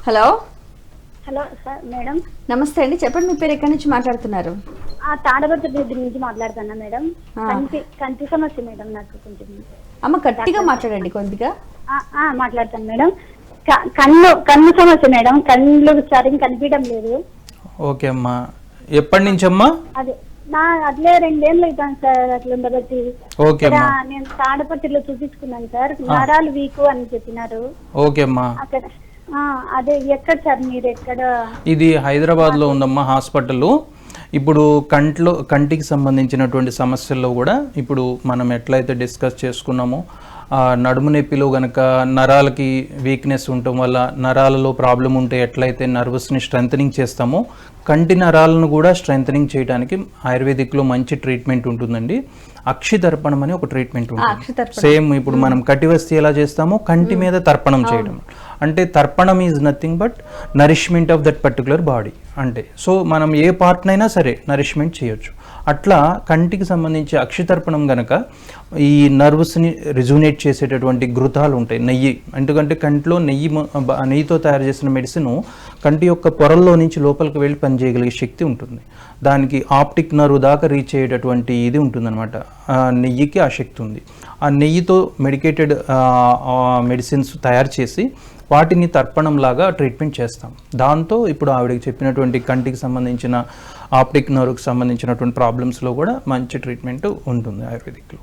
Hello hello sir madam. నమస్తే అండి, చెప్పండి మీ పేరు, ఎక్కడి నుంచి మాట్లాడుతున్నారు? తాడపత్రి దగ్గర నుంచి మాట్లాడుతున్నా మేడం. కంటి సమస్య మేడం నాకు కొంచెం. అమ్మ గట్టిగా మాట్లాడండి కొద్దిగా. మాట్లాడతాను మేడం. కన్ను సమస్య మేడం, కళ్ళు సరిగ్గా కనిపించడం లేదు. ఓకే అమ్మా, ఎప్పటి నుంచి అమ్మా? అదే అట్లే 2 ఏళ్ళు అవుతాను సార్ అట్లా ఉండబట్టి. ఓకే అమ్మా, నేను తాడపత్రిలో చూపించుకున్నాను సార్, నరాలు వీకు అని చెప్పినారు. ఓకే అమ్మా. అక్కడ అదే ఎక్కడ సార్, మీరు ఎక్కడ? ఇది హైదరాబాద్లో ఉందమ్మా హాస్పిటల్. ఇప్పుడు కంటికి సంబంధించినటువంటి సమస్యల్లో కూడా ఇప్పుడు మనం ఎట్లయితే డిస్కస్ చేసుకున్నామో, నడుము నొప్పిలో గనక నరాలకి వీక్నెస్ ఉండటం వల్ల నరాలలో ప్రాబ్లం ఉంటే ఎట్లయితే నర్వస్ని స్ట్రెంథనింగ్ చేస్తామో, కంటి నరాలను కూడా స్ట్రెంథనింగ్ చేయడానికి ఆయుర్వేదిక్లో మంచి ట్రీట్మెంట్ ఉంటుందండి. అక్షితర్పణం అని ఒక ట్రీట్మెంట్ ఉంటుంది. సేమ్ ఇప్పుడు మనం కటివస్తి ఎలా చేస్తామో కంటి మీద తర్పణం చేయడం. అంటే తర్పణం is nothing but nourishment of that particular body. అంటే సో మనం ఏ పార్ట్నైనా సరే నరిష్మెంట్ చేయొచ్చు. అట్లా కంటికి సంబంధించి అక్షితర్పణం గనక ఈ నర్వ్స్ని రిజునేట్ చేసేటటువంటి ఘృతాలు ఉంటాయి, నెయ్యి. ఎందుకంటే కంటిలో నెయ్యితో తయారు చేసిన మెడిసిన్ కంటి యొక్క పొరల్లో నుంచి లోపలికి వెళ్ళి పనిచేయగలిగే శక్తి ఉంటుంది. దానికి ఆప్టిక్ నర్వ్ దాకా రీచ్ అయ్యేటటువంటి ఇది ఉంటుందన్నమాట. నెయ్యికి ఆ శక్తి ఉంది. ఆ నెయ్యితో మెడికేటెడ్ మెడిసిన్స్ తయారు చేసి వాటిని తర్పణంలాగా ట్రీట్మెంట్ చేస్తాం. దాంతో ఇప్పుడు ఆవిడకి చెప్పినటువంటి కంటికి సంబంధించిన ఆప్టిక్ నర్వ్కి సంబంధించినటువంటి ప్రాబ్లమ్స్లో కూడా మంచి ట్రీట్మెంట్ ఉంటుంది ఆయుర్వేదిక్లో.